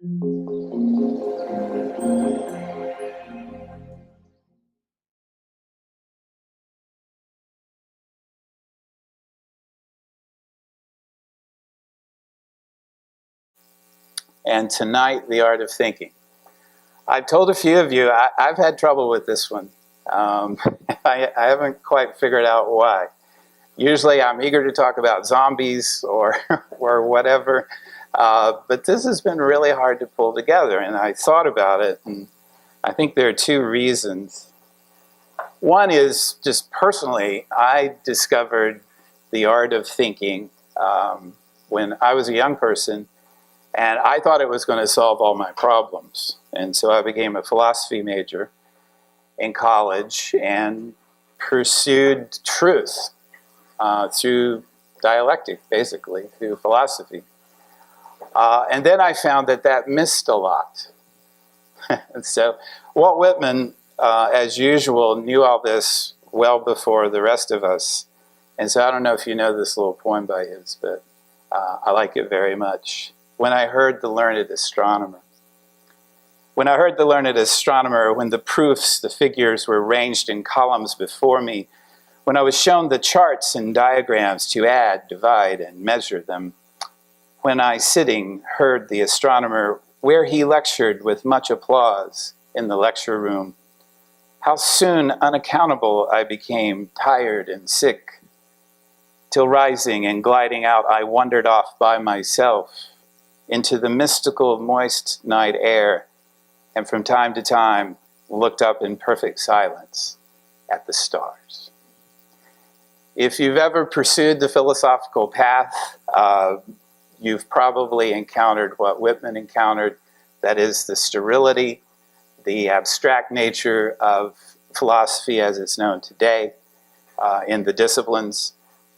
And tonight, the art of thinking. I've told a few of you, I've had trouble with this one. I haven't quite figured out why. Usually I'm eager to talk about zombies or whatever, but this has been really hard to pull together, and I thought about it, and I think there are two reasons. One is just personally, I discovered the art of thinking when I was a young person, and I thought it was going to solve all my problems. And so I became a philosophy major in college and pursued truth through dialectic, basically, through philosophy. And then I found that that missed a lot. So Walt Whitman, as usual, knew all this well before the rest of us. And so I don't know if you know this little poem by his, but I like it very much. When I heard the learned astronomer. When I heard the learned astronomer, when the proofs, the figures were ranged in columns before me, when I was shown the charts and diagrams to add, divide, and measure them, when I, sitting, heard the astronomer where he lectured with much applause in the lecture room, how soon unaccountable I became, tired and sick, till rising and gliding out I wandered off by myself into the mystical moist night air, and from time to time looked up in perfect silence at the stars. If you've ever pursued the philosophical path, you've probably encountered what Whitman encountered, that is the sterility, the abstract nature of philosophy as it's known today in the disciplines.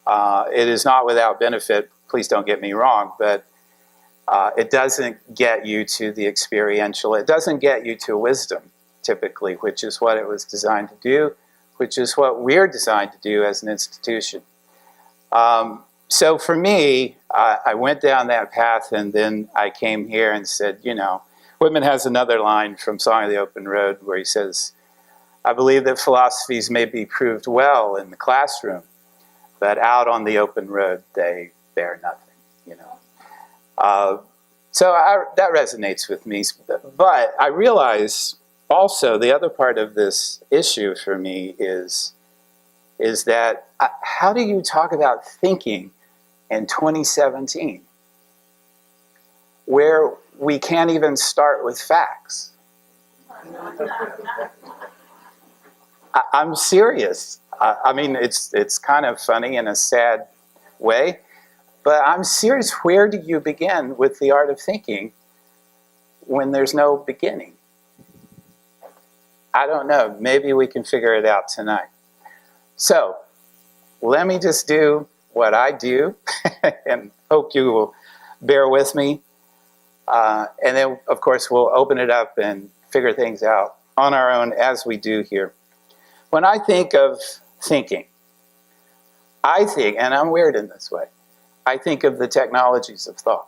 It is not without benefit, please don't get me wrong, but it doesn't get you to the experiential. It doesn't get you to wisdom, typically, which is what it was designed to do, which is what we're designed to do as an institution. So for me, I went down that path, and then I came here and said, you know, Whitman has another line from Song of the Open Road where he says, I believe that philosophies may be proved well in the classroom, but out on the open road, they bear nothing, you know. So that resonates with me. But I realize also the other part of this issue for me is that how do you talk about thinking in 2017 where we can't even start with facts? I'm serious. I mean, it's kind of funny in a sad way. But I'm serious, where do you begin with the art of thinking when there's no beginning? I don't know. Maybe we can figure it out tonight. So let me just do what I do and hope you will bear with me. And then, of course, we'll open it up and figure things out on our own as we do here. When I think of thinking, I think, and I'm weird in this way, I think of the technologies of thought.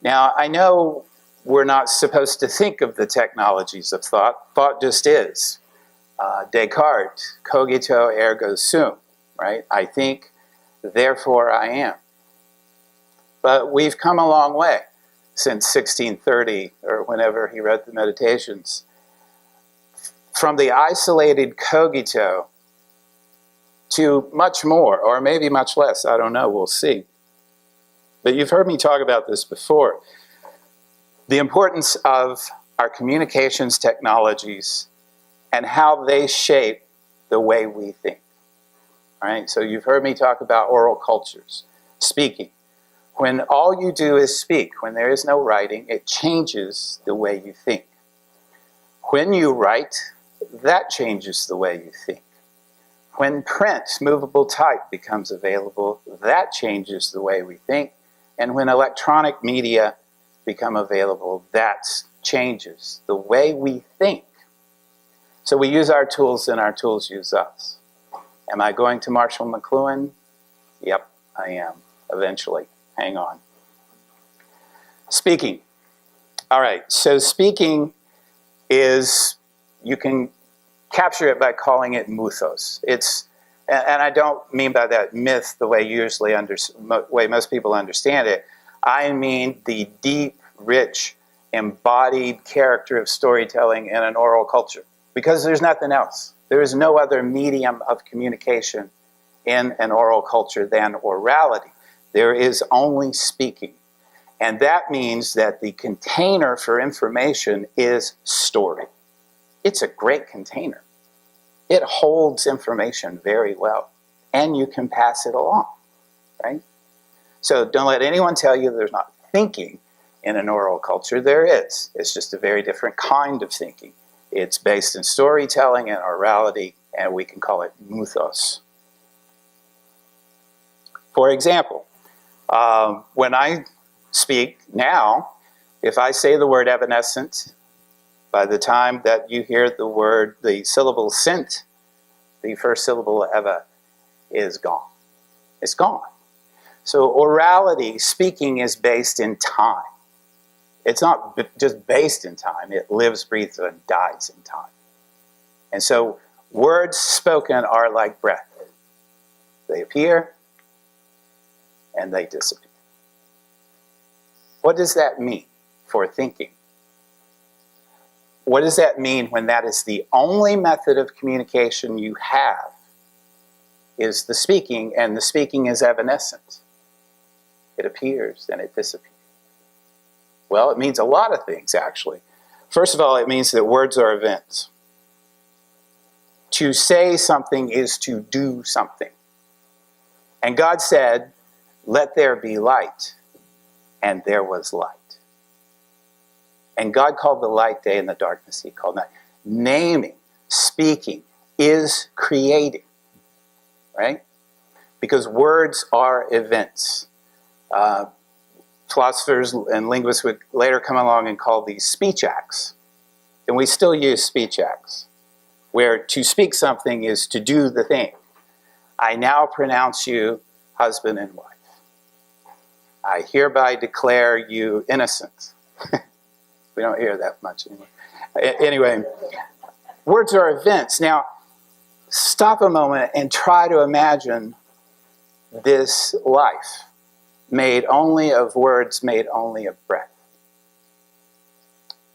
Now, I know we're not supposed to think of the technologies of thought. Thought just is. Descartes, cogito ergo sum, right? I think, therefore I am. But we've come a long way since 1630, or whenever he wrote the Meditations. From the isolated cogito to much more, or maybe much less, I don't know, we'll see. But you've heard me talk about this before. The importance of our communications technologies and how they shape the way we think. All right, so you've heard me talk about oral cultures, speaking. When all you do is speak, when there is no writing, it changes the way you think. When you write, that changes the way you think. When print, movable type, becomes available, that changes the way we think. And when electronic media become available, that changes the way we think. So we use our tools and our tools use us. Am I going to Marshall McLuhan? Yep, I am, eventually. Hang on. Speaking. All right, so speaking is, you can capture it by calling it mythos. And I don't mean by that myth the way way most people understand it. I mean the deep, rich, embodied character of storytelling in an oral culture, because there's nothing else. There is no other medium of communication in an oral culture than orality. There is only speaking. And that means that the container for information is story. It's a great container. It holds information very well, and you can pass it along, right? So don't let anyone tell you there's not thinking in an oral culture. There is. It's just a very different kind of thinking. It's based in storytelling and orality, and we can call it mythos. For example, when I speak now, if I say the word evanescent, by the time that you hear the syllable sent, the first syllable eva is gone. It's gone. So orality, speaking, is based in time. It's not just based in time. It lives, breathes, and dies in time. And so words spoken are like breath. They appear and they disappear. What does that mean for thinking? What does that mean when that is the only method of communication you have, is the speaking, and the speaking is evanescent? It appears and it disappears. Well, it means a lot of things, actually. First of all, it means that words are events. To say something is to do something. And God said, "Let there be light," and there was light. And God called the light day, and the darkness He called night. Naming, speaking, is creating, right? Because words are events. Philosophers and linguists would later come along and call these speech acts. And we still use speech acts, where to speak something is to do the thing. I now pronounce you husband and wife. I hereby declare you innocent. We don't hear that much anymore. Anyway, words are events. Now, stop a moment and try to imagine this life made only of words, made only of breath.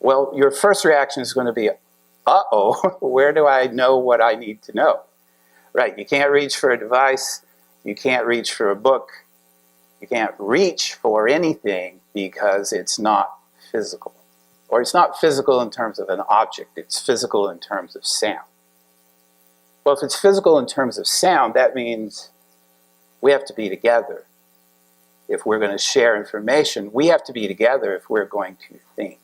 Well, your first reaction is going to be, uh-oh, where do I know what I need to know? Right, you can't reach for a device, you can't reach for a book, you can't reach for anything because it's not physical. Or it's not physical in terms of an object, it's physical in terms of sound. Well, if it's physical in terms of sound, that means we have to be together. If we're going to share information, we have to be together if we're going to think.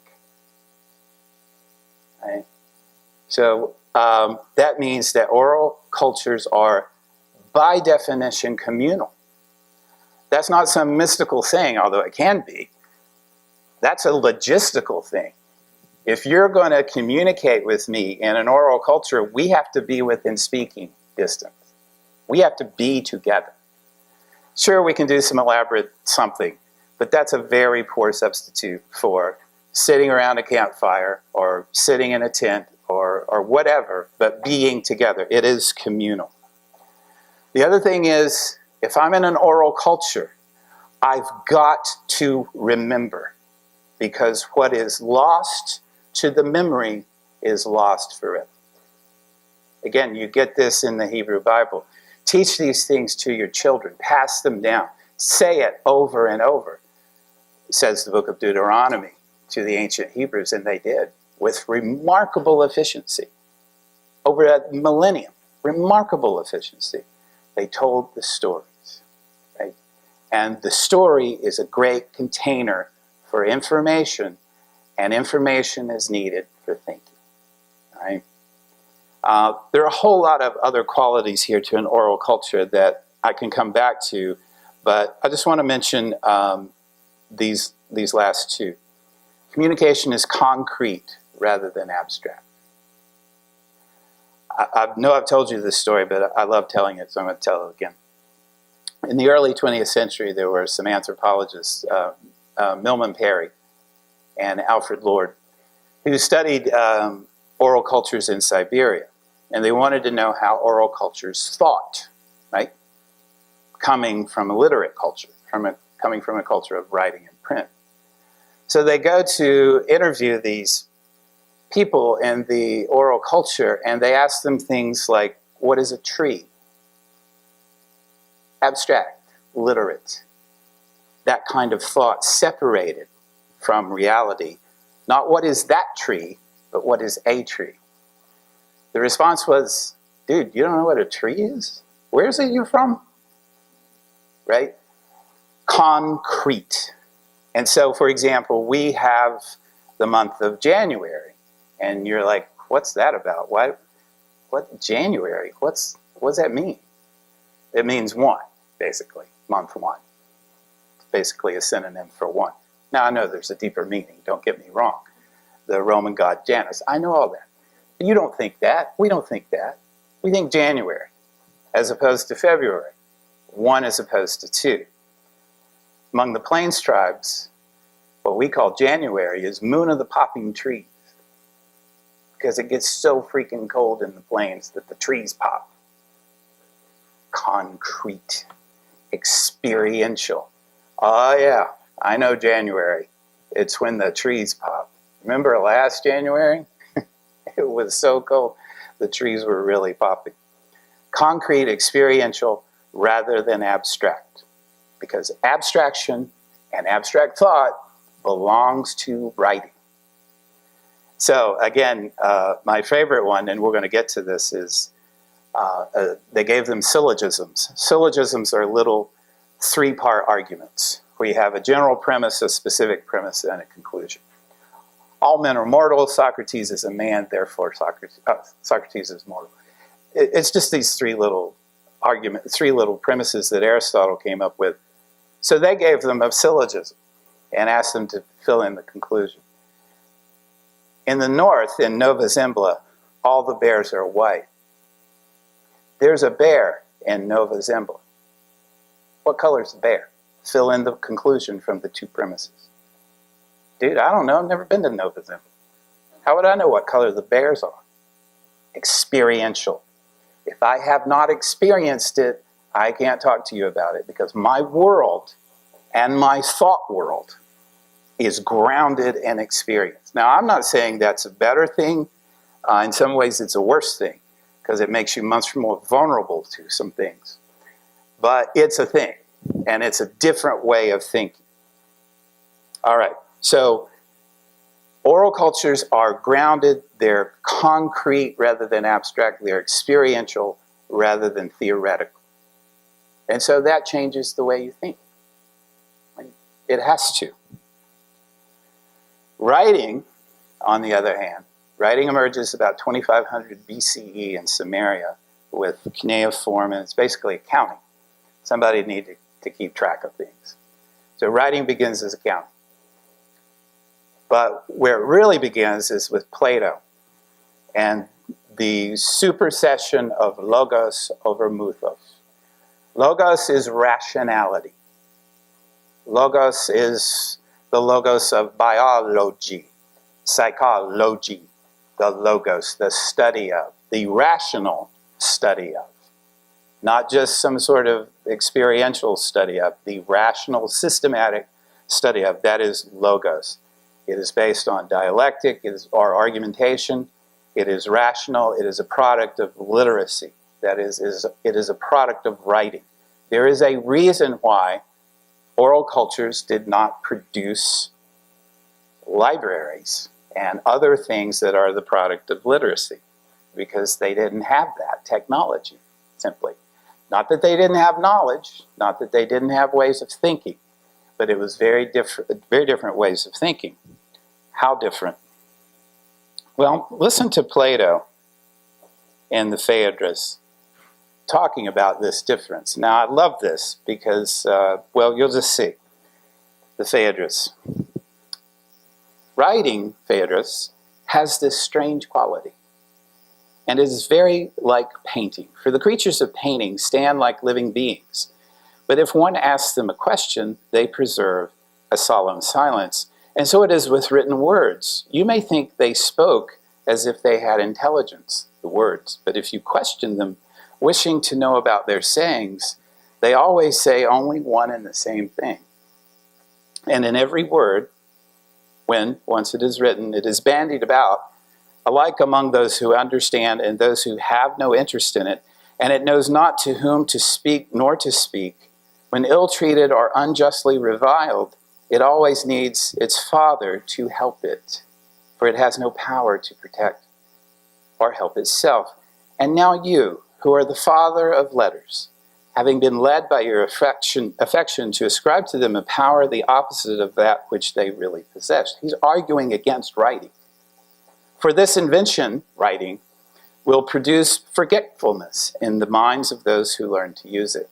Right? So that means that oral cultures are, by definition, communal. That's not some mystical thing, although it can be. That's a logistical thing. If you're going to communicate with me in an oral culture, we have to be within speaking distance. We have to be together. Sure, we can do some elaborate something, but that's a very poor substitute for sitting around a campfire or sitting in a tent or whatever, but being together. It is communal. The other thing is, if I'm in an oral culture, I've got to remember, because what is lost to the memory is lost forever. Again, you get this in the Hebrew Bible. Teach these things to your children. Pass them down. Say it over and over, says the book of Deuteronomy to the ancient Hebrews, and they did, with remarkable efficiency. Over a millennium, remarkable efficiency. They told the stories, right? And the story is a great container for information, and information is needed for thinking, right? There are a whole lot of other qualities here to an oral culture that I can come back to, but I just want to mention these last two. Communication is concrete rather than abstract. I know I've told you this story, but I love telling it, so I'm going to tell it again. In the early 20th century, there were some anthropologists, Milman Parry, and Alfred Lord, who studied oral cultures in Siberia. And they wanted to know how oral cultures thought, right? Coming from a literate culture, coming from a culture of writing and print. So they go to interview these people in the oral culture, and they ask them things like, what is a tree? Abstract, literate. That kind of thought separated from reality. Not what is that tree, but what is a tree? The response was, dude, you don't know what a tree is? Where is it you're from? Right? Concrete. And so, for example, we have the month of January. And you're like, what's that about? What January? What does that mean? It means one, basically, month one. It's basically a synonym for one. Now, I know there's a deeper meaning, don't get me wrong. The Roman god Janus, I know all that. But you don't think that. We don't think that. We think January, as opposed to February. One as opposed to two. Among the Plains tribes, what we call January is moon of the popping trees, because it gets so freaking cold in the plains that the trees pop. Concrete, experiential. Oh yeah, I know January. It's when the trees pop. Remember last January? It was so cold, the trees were really popping. Concrete, experiential, rather than abstract. Because abstraction and abstract thought belongs to writing. So again, my favorite one, and we're going to get to this, is they gave them syllogisms. Syllogisms are little three-part arguments where you have a general premise, a specific premise, and a conclusion. All men are mortal. Socrates is a man, therefore Socrates is mortal. It's just these three little premises that Aristotle came up with. So they gave them a syllogism and asked them to fill in the conclusion. In the north, in Nova Zembla, all the bears are white. There's a bear in Nova Zembla. What color is the bear? Fill in the conclusion from the two premises. Dude, I don't know. I've never been to Nova Zembla. How would I know what color the bears are? Experiential. If I have not experienced it, I can't talk to you about it, because my world and my thought world is grounded in experience. Now, I'm not saying that's a better thing. In some ways, it's a worse thing, because it makes you much more vulnerable to some things. But it's a thing, and it's a different way of thinking. All right, so oral cultures are grounded. They're concrete rather than abstract. They're experiential rather than theoretical. And so that changes the way you think. It has to. Writing, on the other hand, writing emerges about 2500 BCE in Samaria with cuneiform, and it's basically accounting. Somebody needed to keep track of things. So writing begins as accounting. But where it really begins is with Plato and the supersession of logos over mythos. Logos is rationality. Logos is the logos of biology, psychology, the logos, the study of, the rational study of. Not just some sort of experiential study of, the rational, systematic study of. That is logos. It is based on dialectic, or argumentation. It is rational. It is a product of literacy. That is, it is a product of writing. There is a reason why oral cultures did not produce libraries and other things that are the product of literacy, because they didn't have that technology, simply. Not that they didn't have knowledge, not that they didn't have ways of thinking, but it was very different ways of thinking. How different? Well, listen to Plato in the Phaedrus talking about this difference. Now, I love this because, well, you'll just see. The Phaedrus. Writing, Phaedrus, has this strange quality. And it is very like painting. For the creatures of painting stand like living beings. But if one asks them a question, they preserve a solemn silence, And so it is with written words. You may think they spoke as if they had intelligence, the words, but if you question them, wishing to know about their sayings, they always say only one and the same thing. And in every word, when once it is written, it is bandied about, alike among those who understand and those who have no interest in it, and it knows not to whom to speak nor to speak. When ill-treated or unjustly reviled, it always needs its father to help it, for it has no power to protect or help itself. And now you, who are the father of letters, having been led by your affection to ascribe to them a power the opposite of that which they really possess. He's arguing against writing. For this invention, writing, will produce forgetfulness in the minds of those who learn to use it,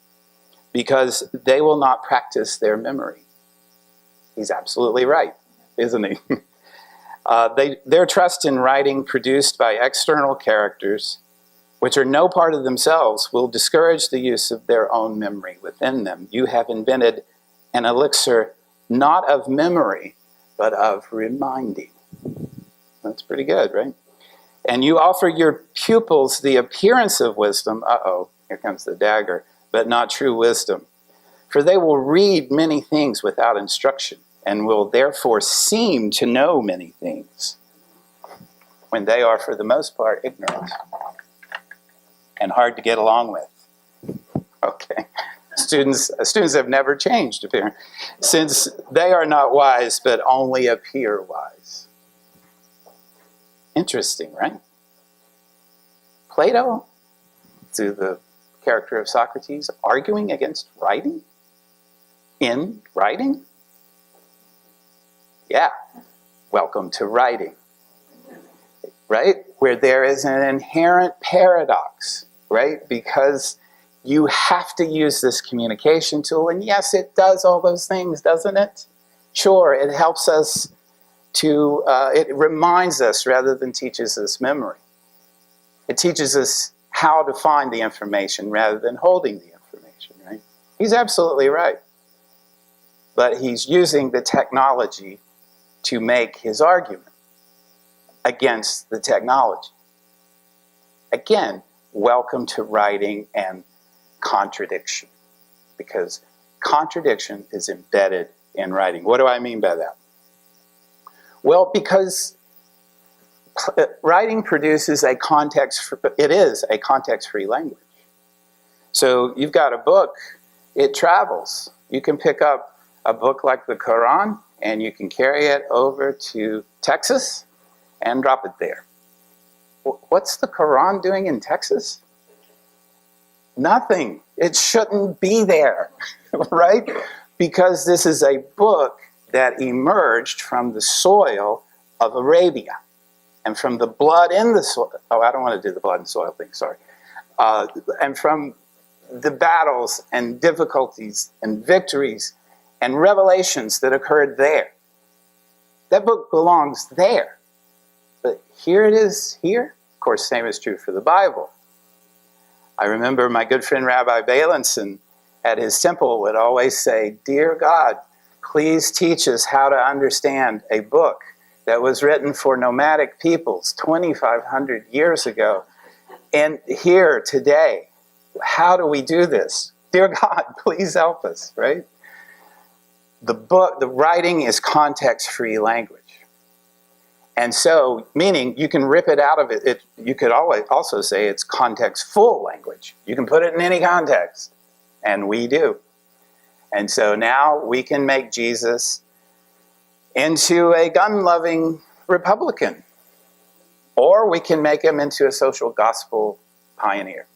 because they will not practice their memory. He's absolutely right, isn't he? Their trust in writing produced by external characters, which are no part of themselves, will discourage the use of their own memory within them. You have invented an elixir not of memory, but of reminding. That's pretty good, right? And you offer your pupils the appearance of wisdom, here comes the dagger, but not true wisdom. For they will read many things without instruction, and will therefore seem to know many things, when they are for the most part ignorant and hard to get along with. Okay, students have never changed, apparently, since they are not wise, but only appear wise. Interesting, right? Plato, through the character of Socrates, arguing against writing? In writing? Yeah, welcome to writing, right? Where there is an inherent paradox, right? Because you have to use this communication tool, and yes, it does all those things, doesn't it? Sure, it helps us to, it reminds us rather than teaches us memory. It teaches us how to find the information rather than holding the information, right? He's absolutely right. But he's using the technology to make his argument against the technology. Again, welcome to writing and contradiction, because contradiction is embedded in writing. What do I mean by that? Well, because writing produces a context, it is a context-free language. So you've got a book, it travels. You can pick up a book like the Quran and you can carry it over to Texas and drop it there. What's the Quran doing in Texas? Nothing. It shouldn't be there, right? Because this is a book that emerged from the soil of Arabia and from the blood in the soil. Oh, I don't want to do the blood and soil thing, sorry. And from the battles and difficulties and victories and revelations that occurred there. That book belongs there. But here it is here. Of course, same is true for the Bible. I remember my good friend Rabbi Balinson at his temple would always say, "Dear God, please teach us how to understand a book that was written for nomadic peoples 2,500 years ago. And here today, how do we do this? Dear God, please help us," right? The book, the writing is context-free language. And so, meaning you can rip it out of it. You could always also say it's context-full language. You can put it in any context, and we do. And so now we can make Jesus into a gun-loving Republican, or we can make him into a social gospel pioneer.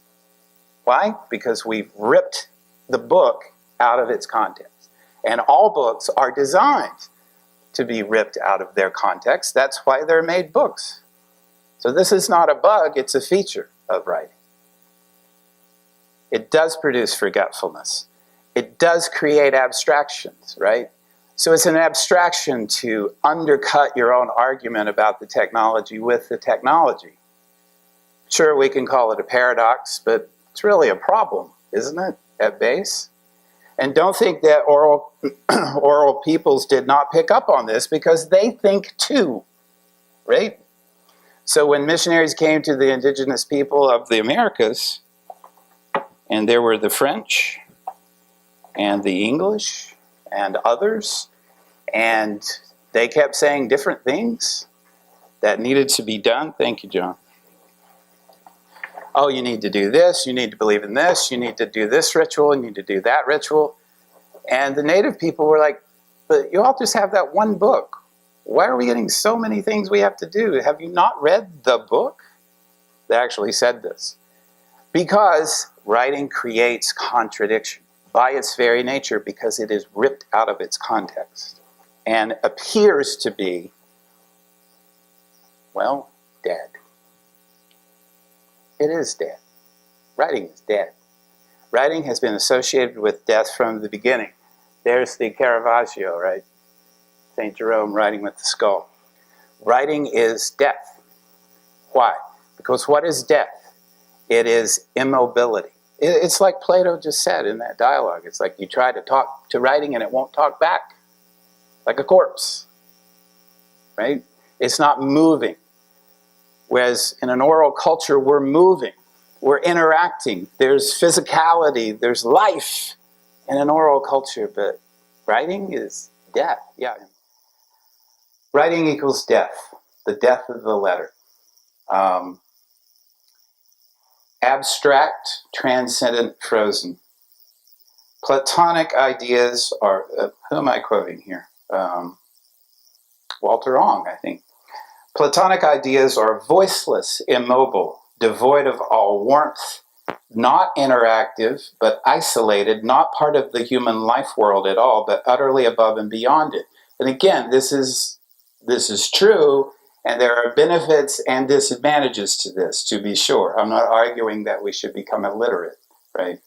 Why? Because we've ripped the book out of its context. And all books are designed to be ripped out of their context. That's why they're made books. So this is not a bug, it's a feature of writing. It does produce forgetfulness. It does create abstractions, right? So it's an abstraction to undercut your own argument about the technology with the technology. Sure, we can call it a paradox, but it's really a problem, isn't it, at base? And don't think that oral peoples did not pick up on this, because they think too, right? So when missionaries came to the indigenous people of the Americas, and there were the French and the English and others, and they kept saying different things that needed to be done. Thank you, John. Oh, you need to do this, you need to believe in this, you need to do this ritual, you need to do that ritual. And the native people were like, but you all just have that one book. Why are we getting so many things we have to do? Have you not read the book? They actually said this. Because writing creates contradiction by its very nature, because it is ripped out of its context and appears to be, well, dead. It is dead. Writing is dead. Writing has been associated with death from the beginning. There's the Caravaggio, right? St. Jerome writing with the skull. Writing is death. Why? Because what is death? It is immobility. It's like Plato just said in that dialogue. It's like you try to talk to writing and it won't talk back. Like a corpse, right? It's not moving. Whereas in an oral culture, we're moving, we're interacting, there's physicality, there's life in an oral culture, but writing is death. Yeah. Writing equals death, the death of the letter. Abstract, transcendent, frozen. Platonic ideas are, who am I quoting here? Walter Ong, I think. Platonic ideas are voiceless, immobile, devoid of all warmth, not interactive, but isolated, not part of the human life world at all, but utterly above and beyond it. And again, this is true, and there are benefits and disadvantages to this, to be sure. I'm not arguing that we should become illiterate, right?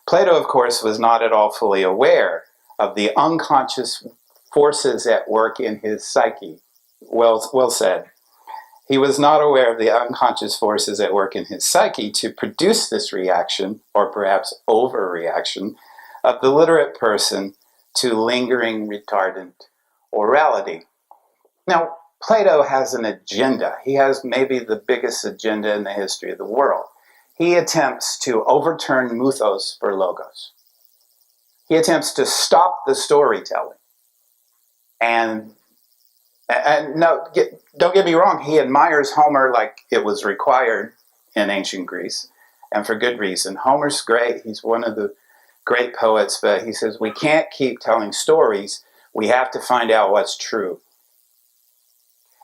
Plato, of course, was not at all fully aware of the unconscious forces at work in his psyche. Well said. He was not aware of the unconscious forces at work in his psyche to produce this reaction, or perhaps overreaction, of the literate person to lingering, retardant orality. Now, Plato has an agenda. He has maybe the biggest agenda in the history of the world. He attempts to overturn mythos for logos. He attempts to stop the storytelling. And no, don't get me wrong, he admires Homer like it was required in ancient Greece, and for good reason. Homer's great, he's one of the great poets, but he says we can't keep telling stories, we have to find out what's true.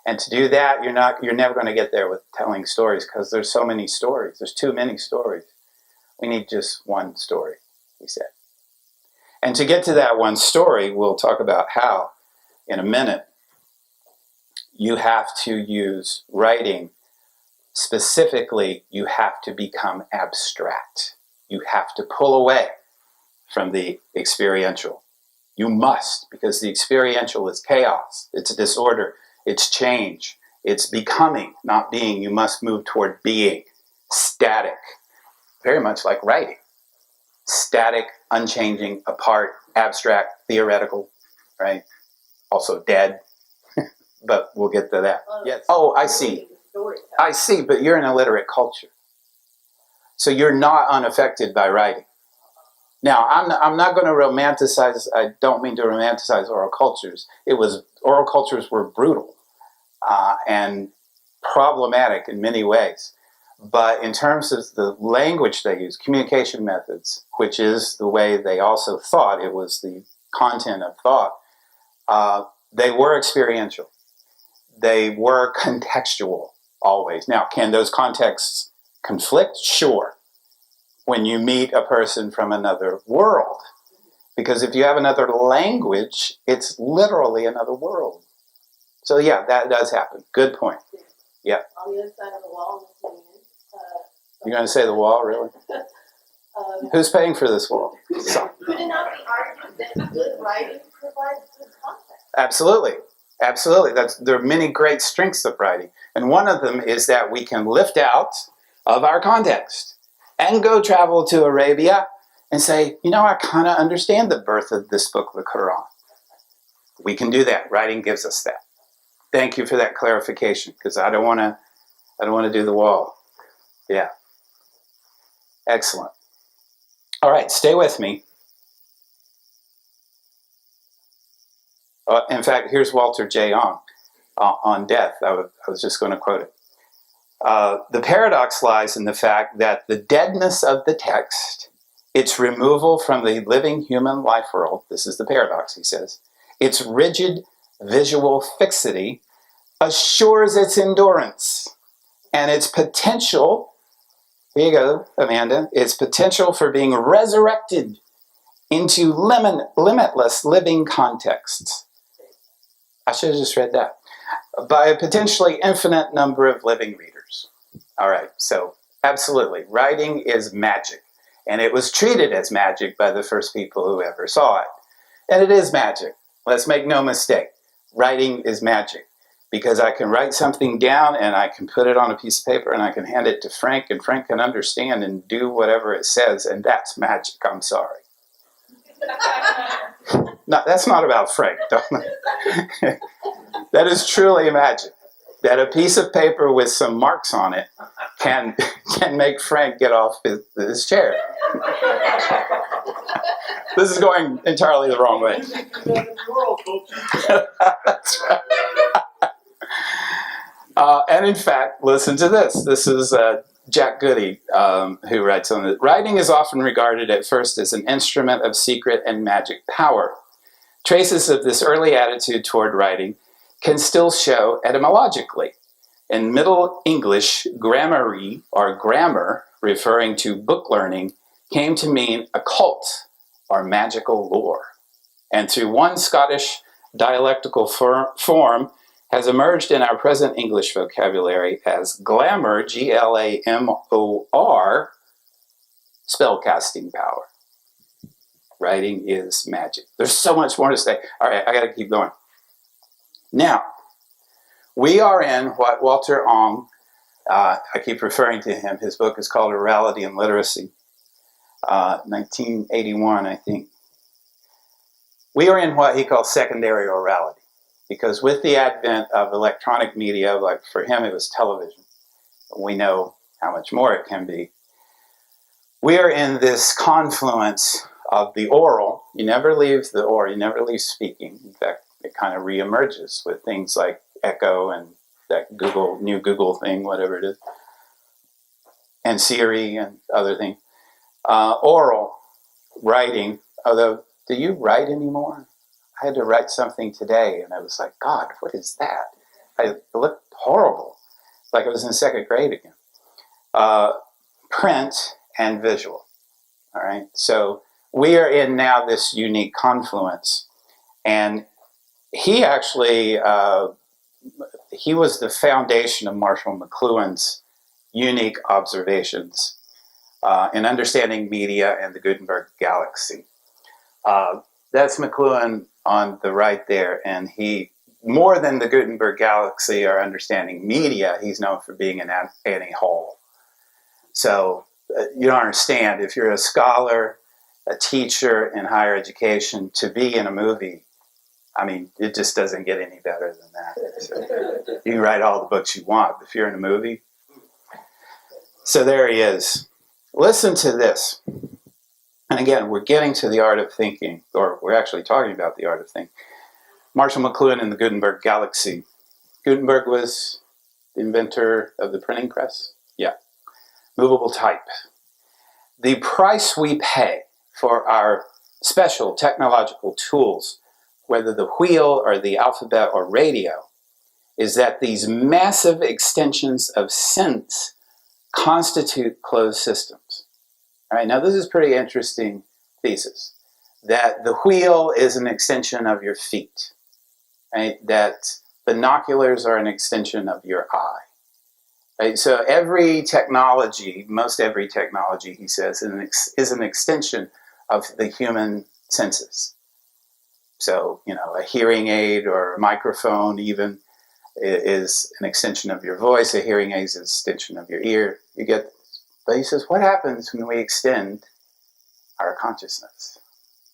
And to do that, you're never going to get there with telling stories, because there's so many stories, there's too many stories. We need just one story, he said. And to get to that one story, we'll talk about how in a minute. You have to use writing. Specifically, you have to become abstract. You have to pull away from the experiential. You must, because the experiential is chaos. It's a disorder. It's change. It's becoming, not being. You must move toward being. Static. Very much like writing. Static, unchanging, apart, abstract, theoretical, right? Also dead. But we'll get to that. Yes. Oh, I see. I see, but you're in a literate culture. So you're not unaffected by writing. Now, I'm not going to romanticize, I don't mean to romanticize oral cultures. Oral cultures were brutal and problematic in many ways. But in terms of the language they use, communication methods, which is the way they also thought, it was the content of thought, they were experiential. They were contextual, always. Now, can those contexts conflict? Sure. When you meet a person from another world. Because if you have another language, it's literally another world. So yeah, that does happen. Good point. Yeah. On the other side of the wall, you're going to say the wall, really? Who's paying for this wall? Could it not be argued that good writing provides good context? Absolutely. Absolutely. There are many great strengths of writing. And one of them is that we can lift out of our context and go travel to Arabia and say, I kind of understand the birth of this book, the Quran. We can do that. Writing gives us that. Thank you for that clarification, because I don't want to do the wall. Yeah. Excellent. All right, stay with me. In fact, here's Walter J. on death. I was just going to quote it. The paradox lies in the fact that the deadness of the text, its removal from the living human life world, this is the paradox, he says, its rigid visual fixity assures its endurance and its potential, here you go, Amanda, its potential for being resurrected into limitless living contexts. I should have just read that. By a potentially infinite number of living readers. All right, so absolutely, writing is magic. And it was treated as magic by the first people who ever saw it. And it is magic. Let's make no mistake. Writing is magic. Because I can write something down and I can put it on a piece of paper and I can hand it to Frank and Frank can understand and do whatever it says. And that's magic, I'm sorry. No, that's not about Frank. That is truly magic. That a piece of paper with some marks on it can make Frank get off his chair. This is going entirely the wrong way. That's right. And in fact, listen to this. This is Jack Goody who writes on it. Writing is often regarded at first as an instrument of secret and magic power. Traces of this early attitude toward writing can still show etymologically. In Middle English, grammary or grammar, referring to book learning, came to mean occult or magical lore. And through one Scottish dialectical form has emerged in our present English vocabulary as glamour, Glamor, spellcasting power. Writing is magic. There's so much more to say. All right, I got to keep going. Now, we are in what Walter Ong, I keep referring to him, his book is called Orality and Literacy, 1981, I think. We are in what he calls secondary orality, because with the advent of electronic media, like for him it was television, we know how much more it can be. We are in this confluence of the oral. You never leave the oral, you never leave speaking. In fact, it kind of reemerges with things like Echo and that new Google thing, whatever it is, and Siri and other things. Oral, writing, although, do you write anymore? I had to write something today, and I was like, God, what is that? It looked horrible, like I was in second grade again. Print and visual, all right? So we are in now this unique confluence, and he actually, he was the foundation of Marshall McLuhan's unique observations in understanding media and the Gutenberg galaxy. That's McLuhan on the right there, and he, more than the Gutenberg galaxy or understanding media, he's known for being an Annie Hall. So you don't understand, if you're a scholar, a teacher in higher education, to be in a movie, I mean, it just doesn't get any better than that. So you can write all the books you want, but if you're in a movie. So there he is. Listen to this. And again, we're getting to the art of thinking, or we're actually talking about the art of thinking. Marshall McLuhan and the Gutenberg galaxy. Gutenberg was the inventor of the printing press? Yeah. Movable type. The price we pay for our special technological tools, whether the wheel or the alphabet or radio, is that these massive extensions of sense constitute closed systems. All right, now this is a pretty interesting thesis, that the wheel is an extension of your feet, right? That binoculars are an extension of your eye. Right? So every technology, most every technology, he says, is an extension of the human senses. So, a hearing aid or a microphone even is an extension of your voice. A hearing aid is an extension of your ear. You get, but he says, what happens when we extend our consciousness?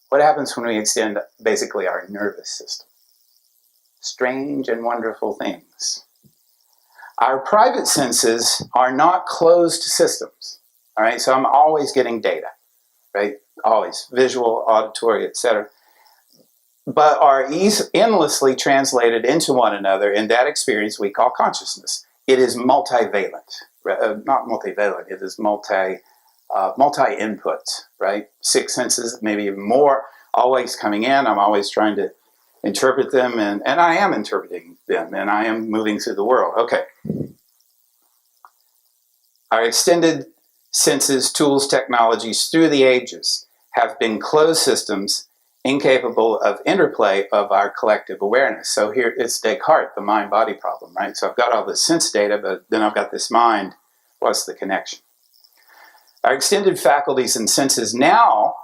What happens when we extend basically our nervous system? Strange and wonderful things. Our private senses are not closed systems. All right, so I'm always getting data, right? Always, visual, auditory, etc. But are endlessly translated into one another in that experience we call consciousness. It is multivalent, not multivalent, it is multi-input, right? 6 senses, maybe even more, always coming in. I'm always trying to interpret them, and I am interpreting them, and I am moving through the world. Okay. Our extended senses, tools, technologies through the ages have been closed systems incapable of interplay of our collective awareness. So here it's Descartes, the mind-body problem, right? So I've got all this sense data, but then I've got this mind. What's the connection? Our extended faculties and senses now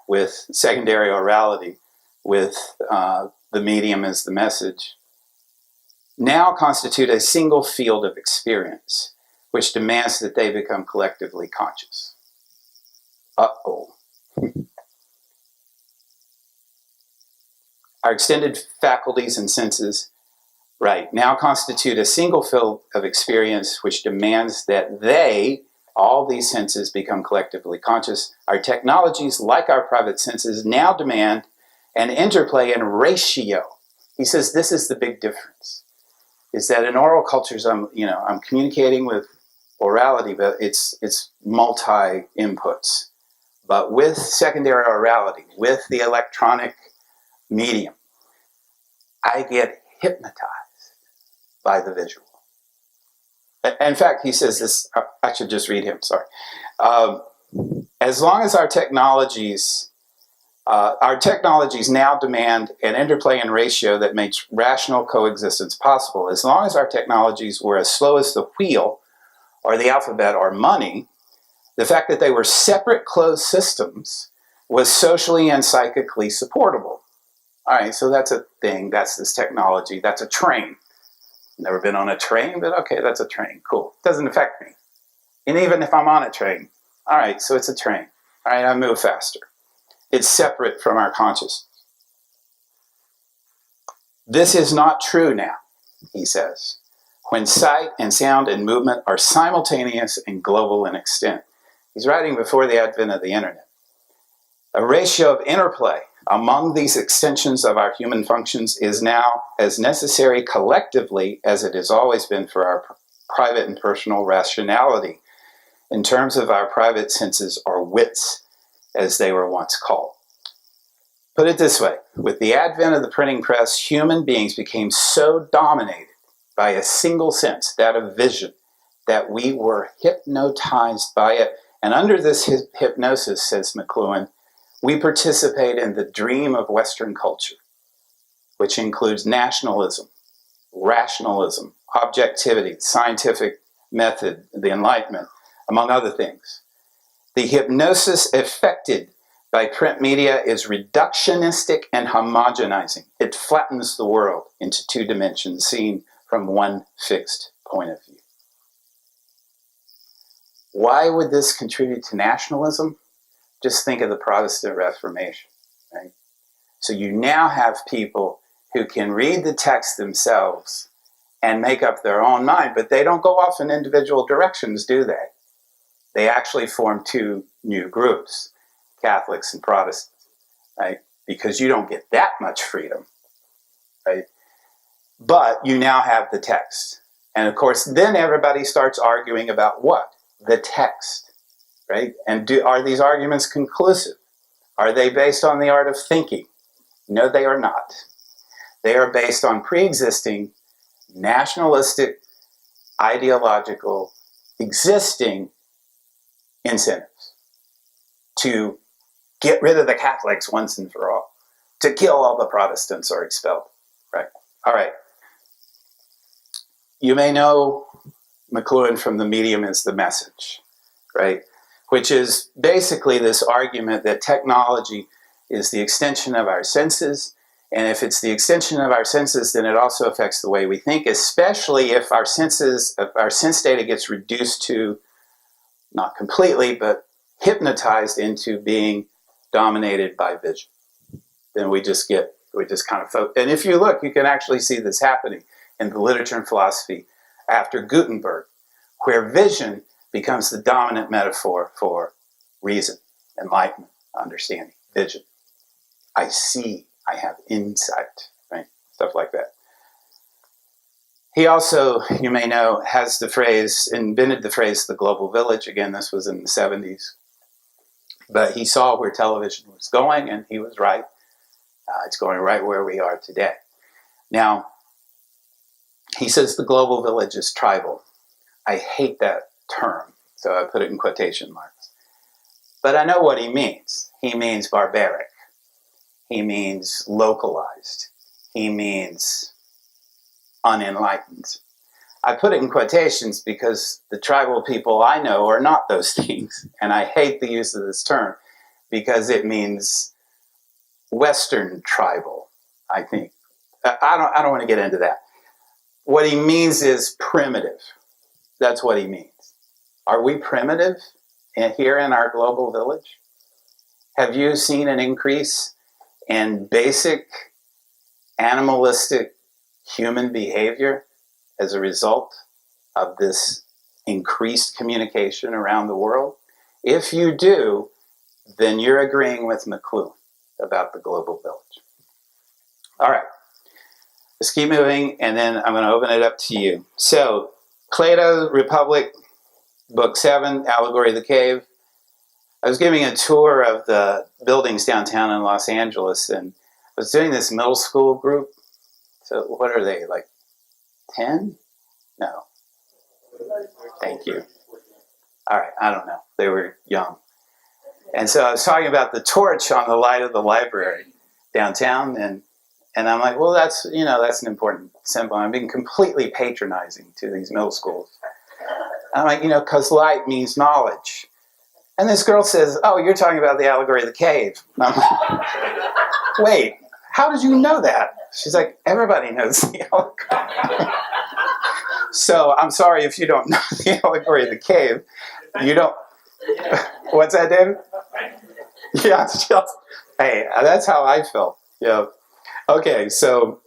with secondary orality, with the medium as the message, now constitute a single field of experience, which demands that they become collectively conscious. Uh-oh. Our extended faculties and senses, right, now constitute a single field of experience which demands that they, all these senses, become collectively conscious. Our technologies, like our private senses, now demand an interplay and ratio. He says this is the big difference, is that in oral cultures, I'm communicating with orality, but it's multi-inputs. But with secondary orality, with the electronic medium, I get hypnotized by the visual. In fact, he says this, I should just read him, sorry. As long as our technologies now demand an interplay and ratio that makes rational coexistence possible. As long as our technologies were as slow as the wheel or the alphabet or money, the fact that they were separate closed systems was socially and psychically supportable. All right, so that's a thing, that's this technology, that's a train. Never been on a train, but okay, that's a train, cool. Doesn't affect me. And even if I'm on a train, all right, so it's a train. All right, I move faster. It's separate from our consciousness. This is not true now, he says, when sight and sound and movement are simultaneous and global in extent. He's writing before the advent of the internet. A ratio of interplay among these extensions of our human functions is now as necessary collectively as it has always been for our private and personal rationality, in terms of our private senses or wits, as they were once called. Put it this way, with the advent of the printing press, human beings became so dominated by a single sense, that of vision, that we were hypnotized by it. And under this hypnosis, says McLuhan, we participate in the dream of Western culture, which includes nationalism, rationalism, objectivity, scientific method, the Enlightenment, among other things. The hypnosis effected by print media is reductionistic and homogenizing. It flattens the world into 2 dimensions seen from one fixed point of view. Why would this contribute to nationalism? Just think of the Protestant Reformation, right? So you now have people who can read the text themselves and make up their own mind, but they don't go off in individual directions, do they? They actually form 2 new groups, Catholics and Protestants, right? Because you don't get that much freedom, right? But you now have the text. And of course, then everybody starts arguing about what? The text, right? And are these arguments conclusive? Are they based on the art of thinking? No, they are not. They are based on pre-existing, nationalistic, ideological, existing incentives to get rid of the Catholics once and for all, to kill all the Protestants or expel them, right? All right. You may know McLuhan from the medium as the message, right? Which is basically this argument that technology is the extension of our senses, and if it's the extension of our senses, then it also affects the way we think, especially if our sense data gets reduced to, not completely, but hypnotized into being dominated by vision. Then we just kind of focus. And if you look, you can actually see this happening in the literature and philosophy after Gutenberg, where vision becomes the dominant metaphor for reason, enlightenment, understanding, vision. I see, I have insight, right? Stuff like that. He also, you may know, has the phrase, invented the phrase, the global village. Again, this was in the 70s. But he saw where television was going, and he was right. It's going right where we are today. Now, he says the global village is tribal. I hate that term, so I put it in quotation marks. But I know what he means. He means barbaric. He means localized. He means unenlightened. I put it in quotations because the tribal people I know are not those things. And I hate the use of this term because it means Western tribal, I think. I don't want to get into that. What he means is primitive. That's what he means. Are we primitive here in our global village? Have you seen an increase in basic animalistic human behavior as a result of this increased communication around the world? If you do, then you're agreeing with McLuhan about the global village. All right, let's keep moving, and then I'm going to open it up to you. So, Plato, Republic, Book 7, Allegory of the Cave. I was giving a tour of the buildings downtown in Los Angeles, and I was doing this middle school group. So what are they, like 10? No. Thank you. All right, I don't know. They were young. And so I was talking about the torch on the light of the library downtown, and I'm like, well, that's an important symbol. I'm being completely patronizing to these middle schools. And I'm like, because light means knowledge. And this girl says, oh, you're talking about the allegory of the cave. And I'm like, wait, how did you know that? She's like, everybody knows the allegory. So I'm sorry if you don't know the allegory of the cave. You don't. What's that, David? Yeah, hey, that's how I felt. Yeah. Okay, so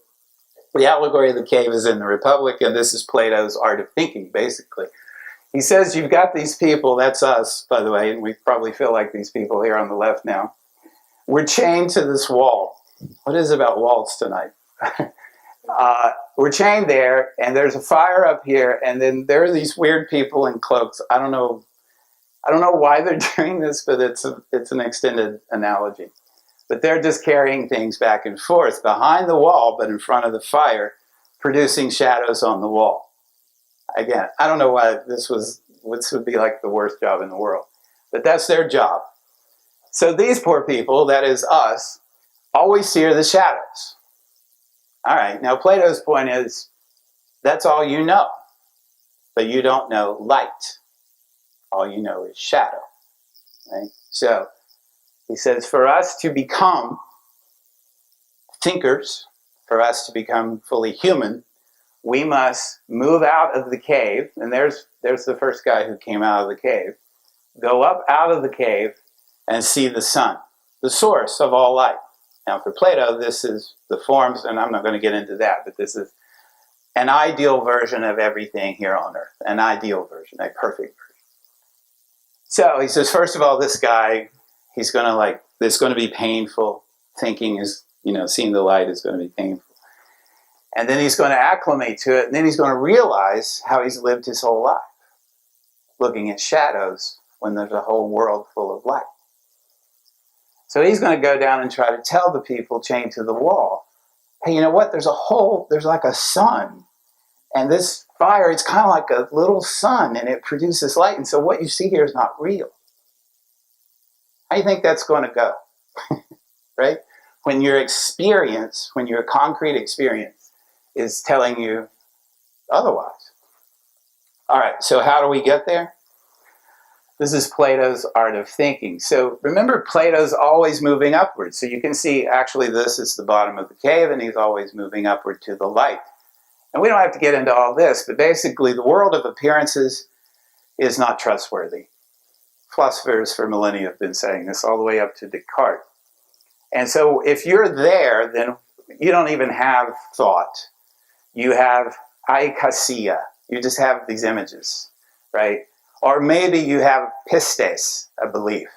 the allegory of the cave is in the Republic, and this is Plato's Art of Thinking, basically. He says you've got these people, that's us, by the way, and we probably feel like these people here on the left now. We're chained to this wall. What is it about walls tonight? We're chained there, and there's a fire up here, and then there are these weird people in cloaks. I don't know why they're doing this, but it's an extended analogy. But they're just carrying things back and forth behind the wall, but in front of the fire, producing shadows on the wall. Again, I don't know why this would be like the worst job in the world, but that's their job. So these poor people, that is us, always see the shadows. All right, now Plato's point is, that's all you know, but you don't know light. All you know is shadow, right? So he says, for us to become thinkers, for us to become fully human, we must move out of the cave, and there's the first guy who came out of the cave, go up out of the cave and see the sun, the source of all light. Now for Plato, this is the forms, and I'm not going to get into that, but this is an ideal version of everything here on earth, an ideal version, a perfect version. So he says, first of all, this guy, it's going to be painful. Thinking is, seeing the light is going to be painful. And then he's going to acclimate to it, and then he's going to realize how he's lived his whole life, looking at shadows when there's a whole world full of light. So he's going to go down and try to tell the people chained to the wall, hey, you know what? There's like a sun, and this fire, it's kind of like a little sun, and it produces light, and so what you see here is not real. How do you think that's going to go? Right? When your concrete experience is telling you otherwise. All right, so how do we get there? This is Plato's Art of Thinking. So remember, Plato's always moving upward. So you can see, actually, this is the bottom of the cave, and he's always moving upward to the light. And we don't have to get into all this, but basically the world of appearances is not trustworthy. philosophers for millennia have been saying this, all the way up to Descartes. And so if you're there, then you don't even have thought. You have eikasia. You just have these images, right? Or maybe you have pistes, a belief.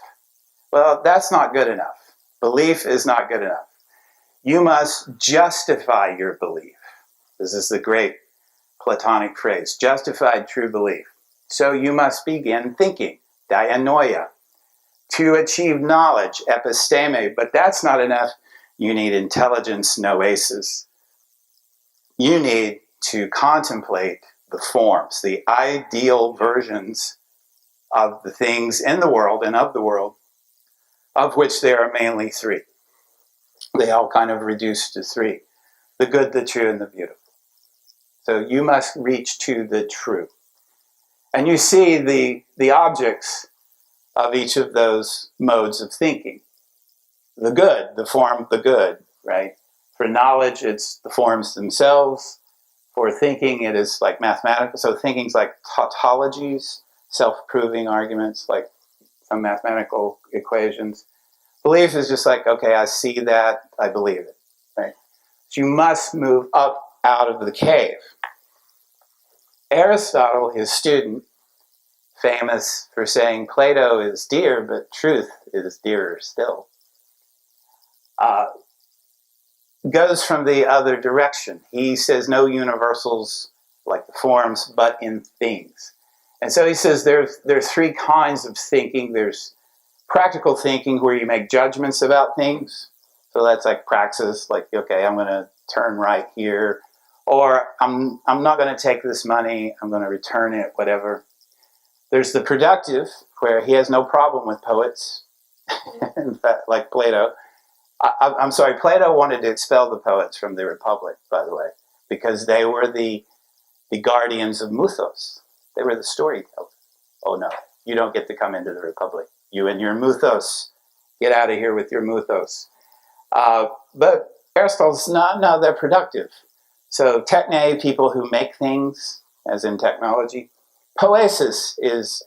Well, that's not good enough. Belief is not good enough. You must justify your belief. This is the great Platonic phrase, justified true belief. So you must begin thinking, dianoia, to achieve knowledge, episteme, but that's not enough. You need intelligence, noesis. You need to contemplate the forms, the ideal versions of the things in the world and of the world, of which there are mainly three. They all kind of reduce to three: the good, the true, and the beautiful. So you must reach to the true. And you see the objects of each of those modes of thinking. The good, the form, the good, right? For knowledge, it's the forms themselves. For thinking, it is like mathematical. So thinking's like tautologies, self-proving arguments, like some mathematical equations. Belief is just like, okay, I see that, I believe it, right? So you must move up out of the cave. Aristotle, his student, famous for saying Plato is dear, but truth is dearer still, goes from the other direction. He says no universals like the forms, but in things. And so he says there's three kinds of thinking. There's practical thinking, where you make judgments about things. So that's like praxis, like, okay, I'm going to turn right here, or I'm not going to take this money, I'm going to return it, whatever. There's the productive, where he has no problem with poets, in fact, like Plato. I'm sorry, Plato wanted to expel the poets from the Republic, by the way, because they were the guardians of mythos. They were the storytellers. Oh no, you don't get to come into the Republic. You and your mythos. Get out of here with your mythos. But Aristotle's, no, they're productive. So techne, people who make things, as in technology. Poesis is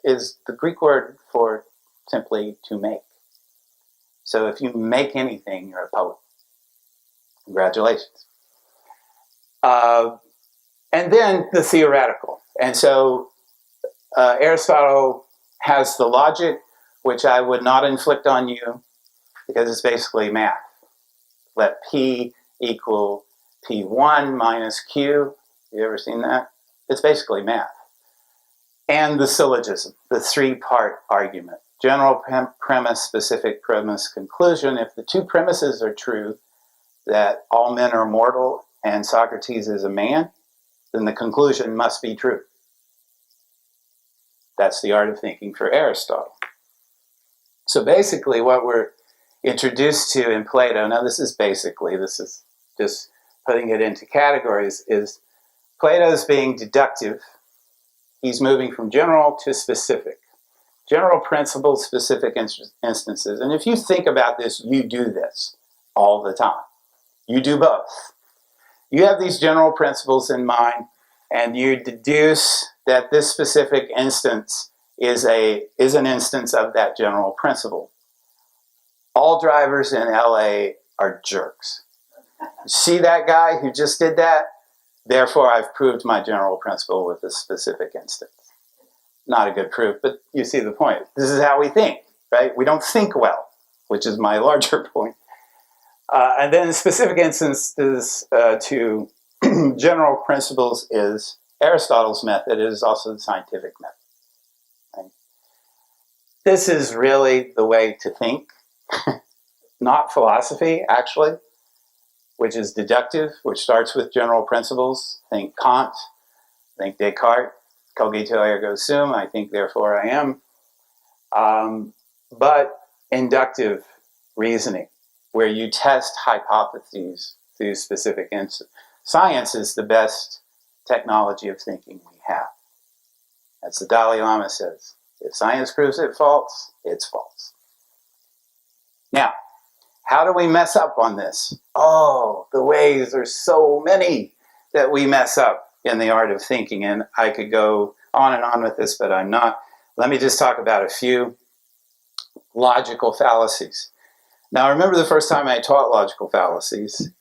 the Greek word for simply to make. So if you make anything, you're a poet. Congratulations. And then the theoretical. And so Aristotle has the logic, which I would not inflict on you, because it's basically math. Let P equal P1 minus Q. You ever seen that? It's basically math. And the syllogism, the three-part argument. General premise, specific premise, conclusion. If the two premises are true, that all men are mortal and Socrates is a man, then the conclusion must be true. That's the art of thinking for Aristotle. So basically what we're introduced to in Plato, now this is just putting it into categories, is Plato's being deductive. He's moving from general to specific. General principles, specific instances. And if you think about this, you do this all the time. You do both. You have these general principles in mind, and you deduce that this specific instance is an instance of that general principle. All drivers in LA are jerks. See that guy who just did that? Therefore, I've proved my general principle with a specific instance. Not a good proof, but you see the point. This is how we think, right? We don't think well, which is my larger point. And then specific instances to general principles is Aristotle's method. It is also the scientific method. Right? This is really the way to think, not philosophy, actually, which is deductive, which starts with general principles. Think Kant, think Descartes, cogito ergo sum, I think therefore I am. But inductive reasoning, where you test hypotheses through specific instances. Science is the best technology of thinking we have. As the Dalai Lama says, if science proves it false, it's false. Now, how do we mess up on this? Oh, the ways are so many that we mess up in the art of thinking, and I could go on and on with this, but I'm not. Let me just talk about a few. logical fallacies. Now, I remember the first time I taught logical fallacies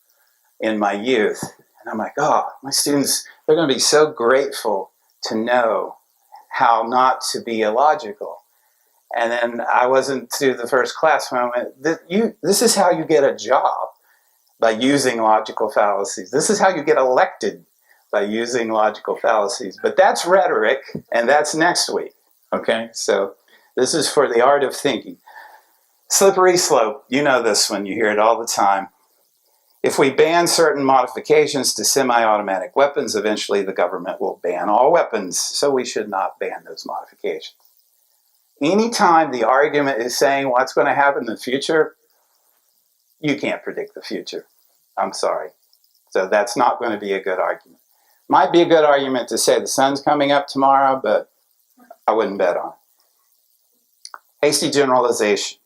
in my youth, and I'm like, oh, my students, they're going to be so grateful to know how not to be illogical. And then I wasn't through the first class when I went, this is how you get a job, by using logical fallacies. This is how you get elected, by using logical fallacies. But that's rhetoric, and that's next week, okay? So this is for the art of thinking. Slippery slope, you know this one, you hear it all the time. If we ban certain modifications to semi-automatic weapons, eventually the government will ban all weapons, so we should not ban those modifications. Anytime the argument is saying what's going to happen in the future, you can't predict the future. I'm sorry. So that's not going to be a good argument. Might be a good argument to say the sun's coming up tomorrow, but I wouldn't bet on it. Hasty generalization.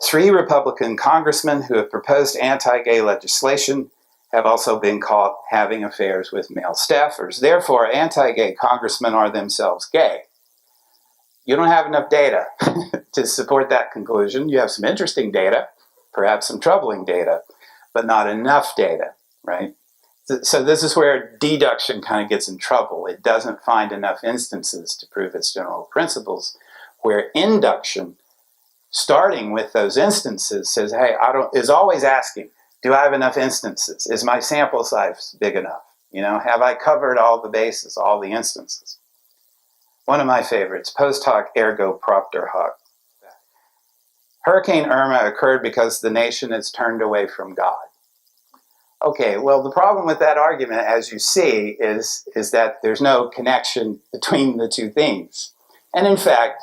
3 Republican congressmen who have proposed anti-gay legislation have also been caught having affairs with male staffers. Therefore, anti-gay congressmen are themselves gay. You don't have enough data to support that conclusion. You have some interesting data, perhaps some troubling data, but not enough data, right? So this is where deduction kind of gets in trouble. It doesn't find enough instances to prove its general principles, where induction, starting with those instances, says, hey, is always asking, do I have enough instances? Is my sample size big enough? You know, have I covered all the bases, all the instances? One of my favorites, post hoc ergo propter hoc. Hurricane Irma occurred because the nation has turned away from God. Okay, well, the problem with that argument, as you see, is that there's no connection between the two things. And in fact,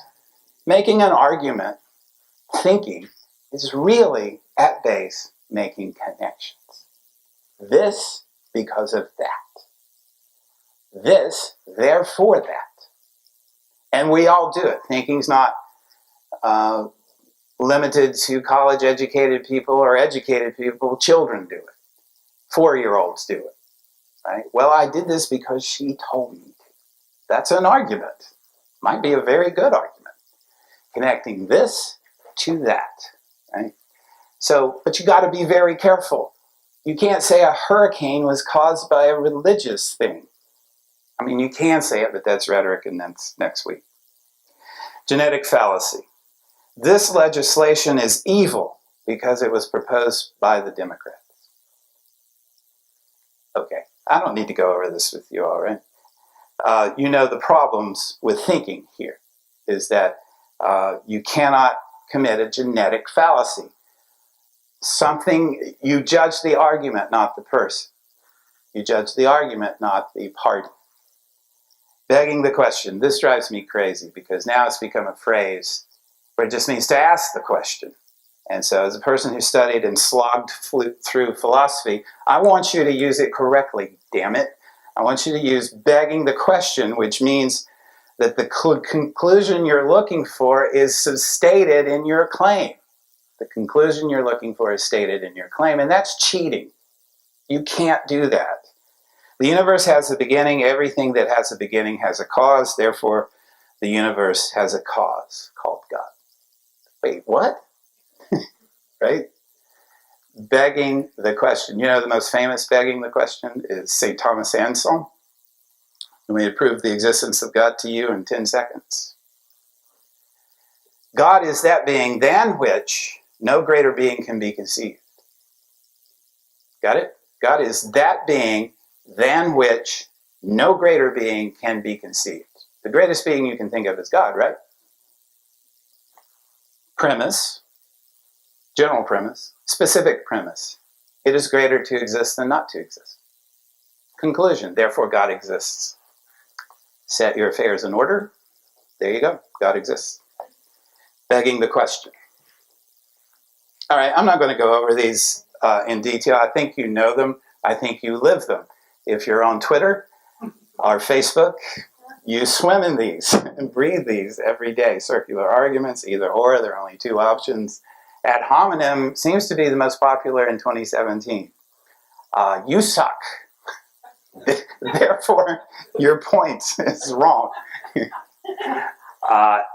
making an argument, thinking, is really, at base, making connections. This because of that. This, therefore that. And we all do it. Thinking's not limited to college-educated people or educated people. Children do it. 4-year-olds do it. Right? Well, I did this because she told me to. That's an argument. Might be a very good argument. Connecting this to that. Right? So, but you got to be very careful. You can't say a hurricane was caused by a religious thing. I mean, you can say it, but that's rhetoric, and that's next week. Genetic fallacy. This legislation is evil because it was proposed by the Democrats. Okay, I don't need to go over this with you all, right? You know the problems with thinking here is that you cannot commit a genetic fallacy. You judge the argument, not the person. You judge the argument, not the party. Begging the question. This drives me crazy because now it's become a phrase where it just means to ask the question. And so as a person who studied and slogged through philosophy, I want you to use it correctly, damn it. I want you to use begging the question, which means that the conclusion you're looking for is stated in your claim. The conclusion you're looking for is stated in your claim, and that's cheating. You can't do that. The universe has a beginning. Everything that has a beginning has a cause. Therefore, the universe has a cause called God. Wait, what? Right? Begging the question. You know the most famous begging the question is St. Thomas Anselm. Let me prove the existence of God to you in 10 seconds. God is that being than which no greater being can be conceived. Got it? God is that being than which no greater being can be conceived. The greatest being you can think of is God, right? Premise, general premise, specific premise. It is greater to exist than not to exist. Conclusion, therefore God exists. Set your affairs in order. There you go, God exists. Begging the question. All right, I'm not going to go over these in detail. I think you know them. I think you live them. If you're on Twitter or Facebook, you swim in these and breathe these every day. Circular arguments, either or, there are only 2 options. Ad hominem seems to be the most popular in 2017. You suck. Therefore, your point is wrong.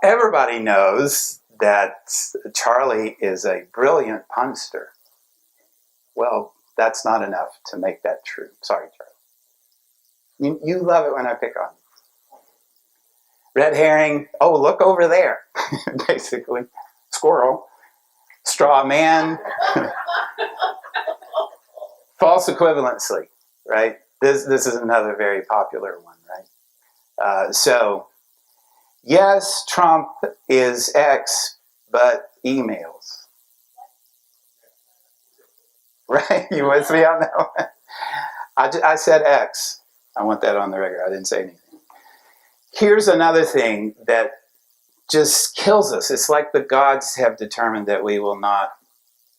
Everybody knows that Charlie is a brilliant punster. Well, that's not enough to make that true. Sorry, Charlie. You love it when I pick on you. Red herring, oh, look over there, basically. Squirrel. Straw man. False equivalency, right? This is another very popular one, right? So, yes, Trump is X, but emails. Right? You with me on that one? I said X. I want that on the record. I didn't say anything. Here's another thing that just kills us. It's like the gods have determined that we will not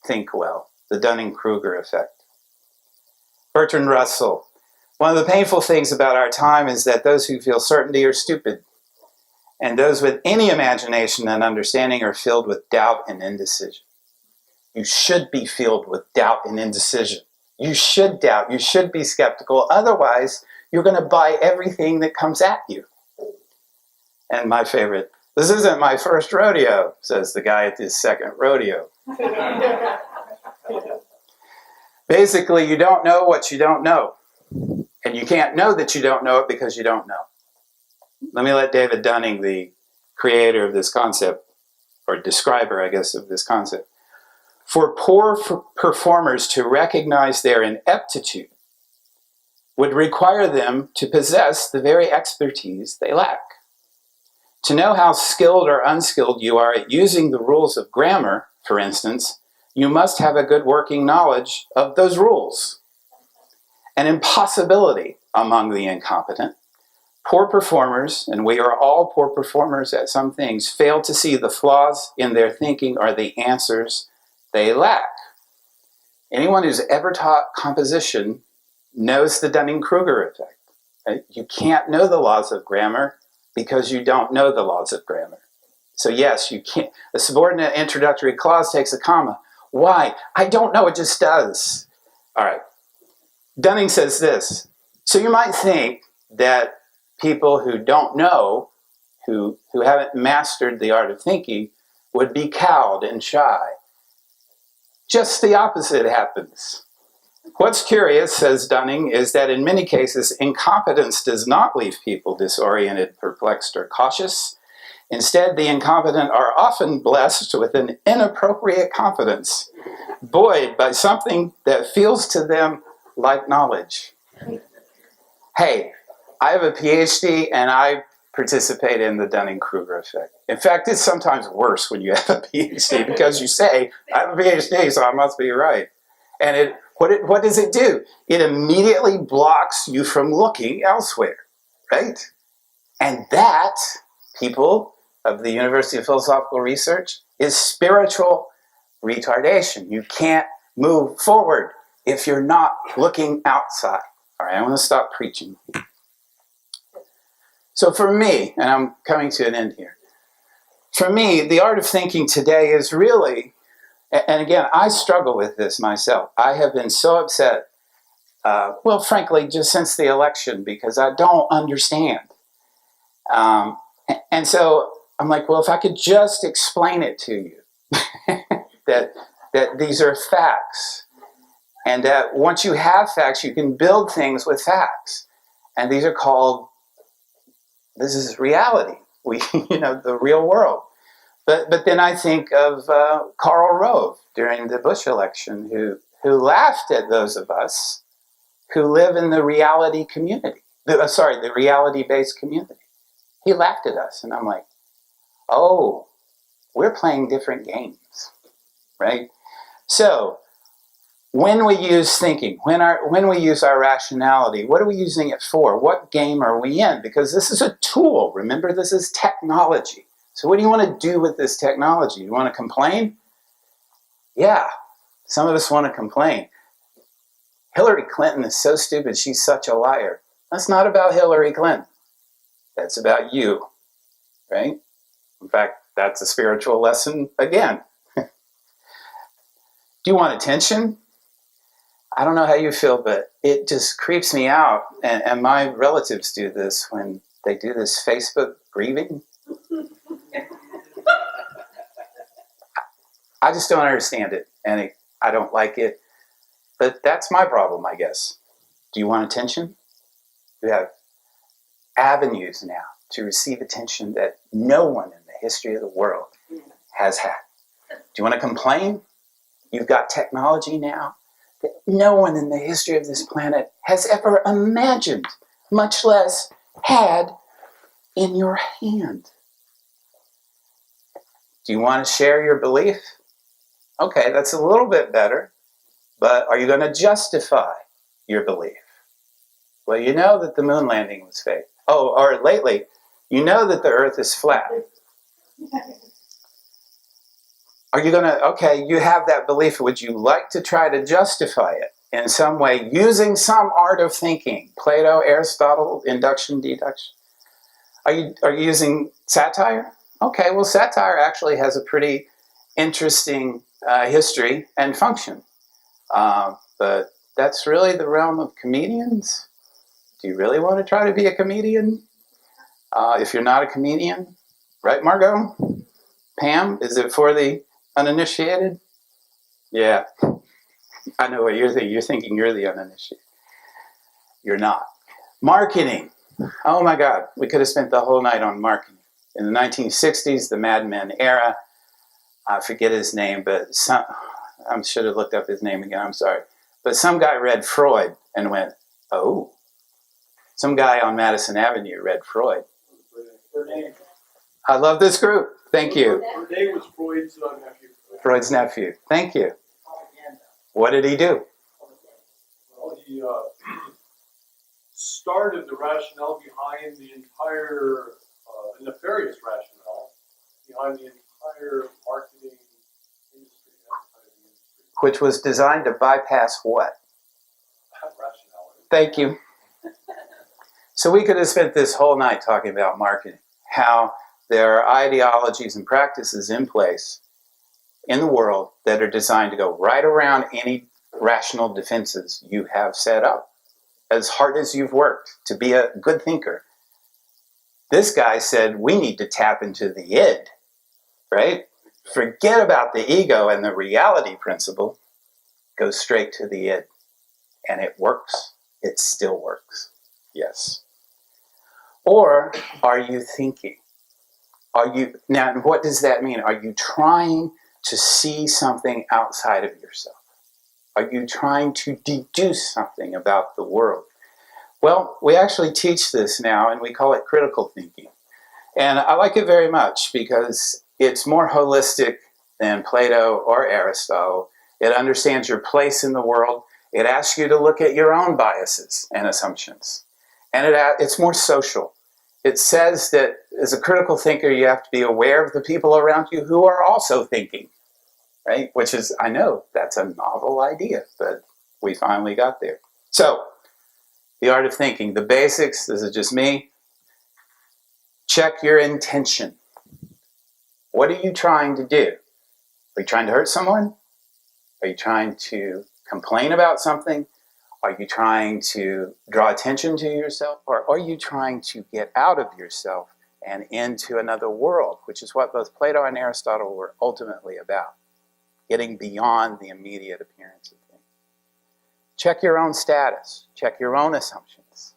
think well. The Dunning-Kruger effect. Bertrand Russell. One of the painful things about our time is that those who feel certainty are stupid, and those with any imagination and understanding are filled with doubt and indecision. You should be filled with doubt and indecision. You should doubt. You should be skeptical. Otherwise, you're going to buy everything that comes at you. And my favorite, this isn't my first rodeo, says the guy at his second rodeo. Basically, you don't know what you don't know. And you can't know that you don't know it because you don't know. Let me let David Dunning, the creator of this concept, or describer, I guess, of this concept. For poor performers to recognize their ineptitude would require them to possess the very expertise they lack. To know how skilled or unskilled you are at using the rules of grammar, for instance, you must have a good working knowledge of those rules. An impossibility among the incompetent. Poor performers, and we are all poor performers at some things, fail to see the flaws in their thinking or the answers they lack. Anyone who's ever taught composition knows the Dunning-Kruger effect. Right? You can't know the laws of grammar because you don't know the laws of grammar. So yes, you can't. A subordinate introductory clause takes a comma. Why? I don't know, it just does. All right. Dunning says this. So you might think that people who don't know, who haven't mastered the art of thinking, would be cowed and shy. Just the opposite happens. What's curious, says Dunning, is that in many cases, incompetence does not leave people disoriented, perplexed, or cautious. Instead, the incompetent are often blessed with an inappropriate confidence, buoyed by something that feels to them like knowledge. Hey, I have a PhD and I participate in the Dunning-Kruger effect. In fact, it's sometimes worse when you have a PhD because you say, I have a PhD, so I must be right. And what does it do? It immediately blocks you from looking elsewhere, right? And that, people of the University of Philosophical Research, is spiritual retardation. You can't move forward if you're not looking outside. All right, I want to stop preaching. So for me, and I'm coming to an end here, for me, the art of thinking today is really, and again, I struggle with this myself. I have been so upset, well, frankly, just since the election, because I don't understand. And so I'm like, well, if I could just explain it to you, that these are facts, and that once you have facts, you can build things with facts. And these are called, this is reality, the real world. But then I think of Karl Rove during the Bush election, who laughed at those of us who live in the reality community, the reality-based community. He laughed at us, and I'm like, oh, we're playing different games, right? So when we use thinking, when we use our rationality, what are we using it for? What game are we in? Because this is a tool. Remember, this is technology. So what do you want to do with this technology? You want to complain? Yeah, some of us want to complain. Hillary Clinton is so stupid, she's such a liar. That's not about Hillary Clinton. That's about you, right? In fact, that's a spiritual lesson again. Do you want attention? I don't know how you feel, but it just creeps me out. And my relatives do this when they do this Facebook grieving. I just don't understand it, and I don't like it. But that's my problem, I guess. Do you want attention? You have avenues now to receive attention that no one in the history of the world has had. Do you want to complain? You've got technology now that no one in the history of this planet has ever imagined, much less had in your hand. Do you want to share your belief? Okay, that's a little bit better, but are you going to justify your belief? Well, you know that the moon landing was fake. Oh, or lately, you know that the earth is flat. Are you going to, okay, you have that belief. Would you like to try to justify it in some way using some art of thinking? Plato, Aristotle, induction, deduction. Are you using satire? Okay, well, satire actually has a pretty interesting history and function. But that's really the realm of comedians. Do you really want to try to be a comedian? If you're not a comedian, right, Margot? Pam, is it for the uninitiated? Yeah, I know what you're thinking. You're thinking you're the uninitiated. You're not. Marketing. Oh my God, we could have spent the whole night on marketing. In the 1960s, the Mad Men era, I forget his name, but I should have looked up his name again, I'm sorry. But some guy read Freud and went, oh. Some guy on Madison Avenue read Freud. I love this group. Thank you. Bernay was Freud's nephew. Freud's nephew. Thank you. What did he do? Well, he started the rationale behind the entire nefarious rationale behind the entire marketing industry, Which was designed to bypass what? Rationality. Thank you. So we could have spent this whole night talking about marketing, how there are ideologies and practices in place in the world that are designed to go right around any rational defenses you have set up. As hard as you've worked to be a good thinker, this guy said we need to tap into the id, right? Forget about the ego and the reality principle. Go straight to the id. And it works. It still works. Yes. Or are you thinking? Now, what does that mean? Are you trying to see something outside of yourself? Are you trying to deduce something about the world? Well, we actually teach this now, and we call it critical thinking. And I like it very much because it's more holistic than Plato or Aristotle. It understands your place in the world. It asks you to look at your own biases and assumptions. And it's more social. It says that as a critical thinker, you have to be aware of the people around you who are also thinking, right? Which is, I know, that's a novel idea, but we finally got there. So, the art of thinking, the basics, this is just me. Check your intention. What are you trying to do? Are you trying to hurt someone? Are you trying to complain about something? Are you trying to draw attention to yourself? Or are you trying to get out of yourself and into another world, which is what both Plato and Aristotle were ultimately about, getting beyond the immediate appearance of things. Check your own status. Check your own assumptions.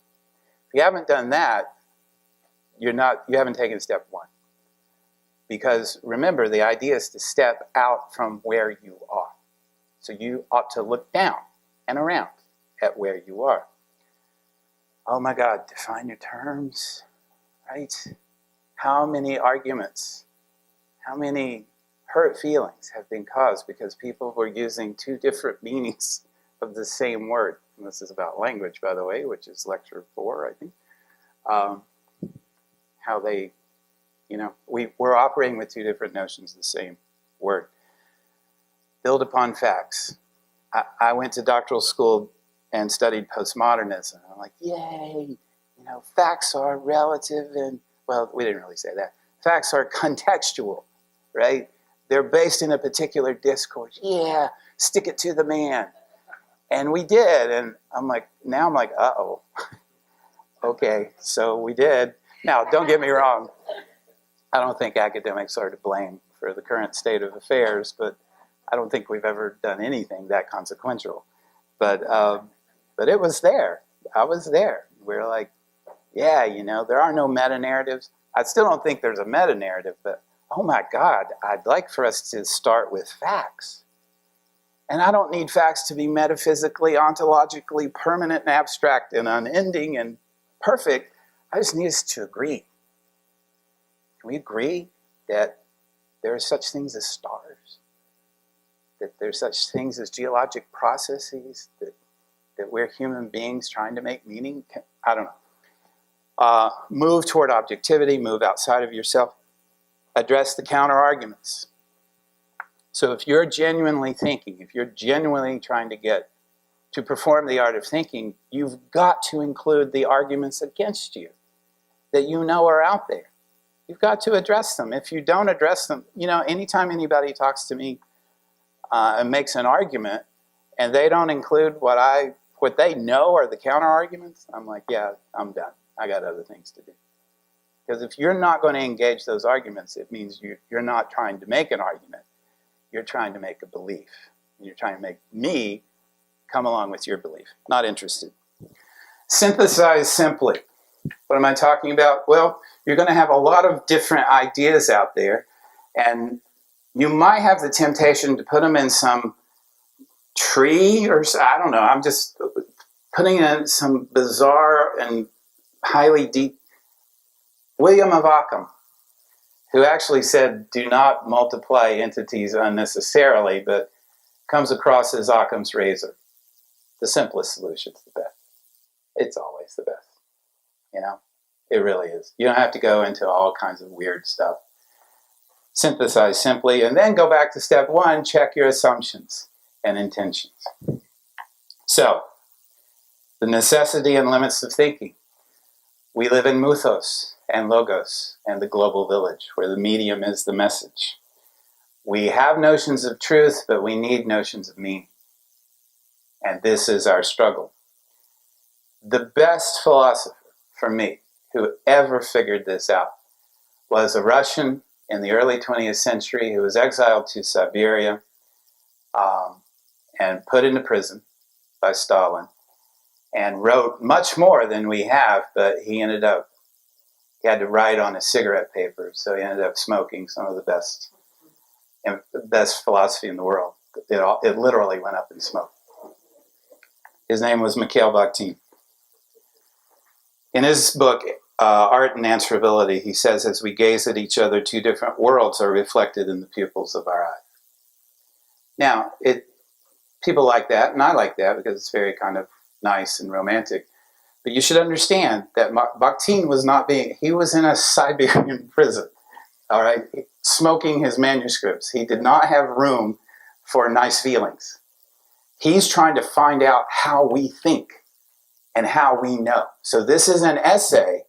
If you haven't done that, you haven't taken step one. Because remember, the idea is to step out from where you are. So you ought to look down and around at where you are. Oh my God, define your terms, right? How many arguments, how many hurt feelings have been caused because people were using two different meanings of the same word? And this is about language, by the way, which is lecture 4, I think. How they, we're operating with two different notions of the same word. Build upon facts. I went to doctoral school and studied postmodernism. I'm like, yay, facts are relative and, well, we didn't really say that. Facts are contextual, right? They're based in a particular discourse. Yeah, stick it to the man. And we did, and I'm like, uh-oh. Okay, so we did. Now, don't get me wrong. I don't think academics are to blame for the current state of affairs, but I don't think we've ever done anything that consequential. But it was there. I was there. We were like, yeah, there are no meta-narratives. I still don't think there's a meta-narrative, but oh my God, I'd like for us to start with facts. And I don't need facts to be metaphysically, ontologically permanent and abstract and unending and perfect. I just need us to agree. Can we agree that there are such things as stars? That there's such things as geologic processes? That we're human beings trying to make meaning? I don't know. Move toward objectivity, move outside of yourself. Address the counter-arguments. So if you're genuinely thinking, if you're genuinely trying to get to perform the art of thinking, you've got to include the arguments against you that are out there. You've got to address them. If you don't address them, anytime anybody talks to me and makes an argument and they don't include what they know are the counter-arguments, I'm like, yeah, I'm done. I got other things to do. Because if you're not going to engage those arguments, it means you're not trying to make an argument. You're trying to make a belief. You're trying to make me come along with your belief. Not interested. Synthesize simply. What am I talking about? Well, you're going to have a lot of different ideas out there, and you might have the temptation to put them in some tree or I don't know. I'm just putting in some bizarre and highly deep. William of Ockham, who actually said, do not multiply entities unnecessarily, but comes across as Occam's razor. The simplest solution is the best. It's always the best. It really is. You don't have to go into all kinds of weird stuff. Synthesize simply, and then go back to step one, check your assumptions and intentions. So, the necessity and limits of thinking. We live in muthos and logos and the global village, where the medium is the message. We have notions of truth, but we need notions of meaning. And this is our struggle. The best philosopher, for me, who ever figured this out, was a Russian in the early 20th century who was exiled to Siberia and put into prison by Stalin, and wrote much more than we have, but he had to write on a cigarette paper, so he ended up smoking some of the best philosophy in the world. It literally went up in smoke. His name was Mikhail Bakhtin. In his book, Art and Answerability, he says, as we gaze at each other, two different worlds are reflected in the pupils of our eyes. Now, people like that, and I like that because it's very kind of nice and romantic. But you should understand that Bakhtin he was in a Siberian prison, all right, smoking his manuscripts. He did not have room for nice feelings. He's trying to find out how we think and how we know. So this is an essay.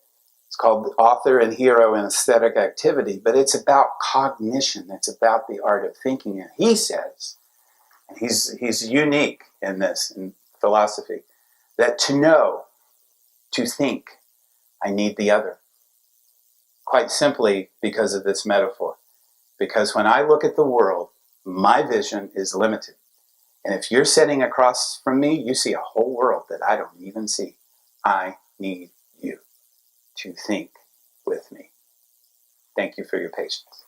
It's called Author and Hero in Aesthetic Activity, but it's about cognition. It's about the art of thinking. And he says, and he's unique in this, in philosophy, that to know, to think, I need the other. Quite simply because of this metaphor. Because when I look at the world, my vision is limited. And if you're sitting across from me, you see a whole world that I don't even see. I need you to think with me. Thank you for your patience.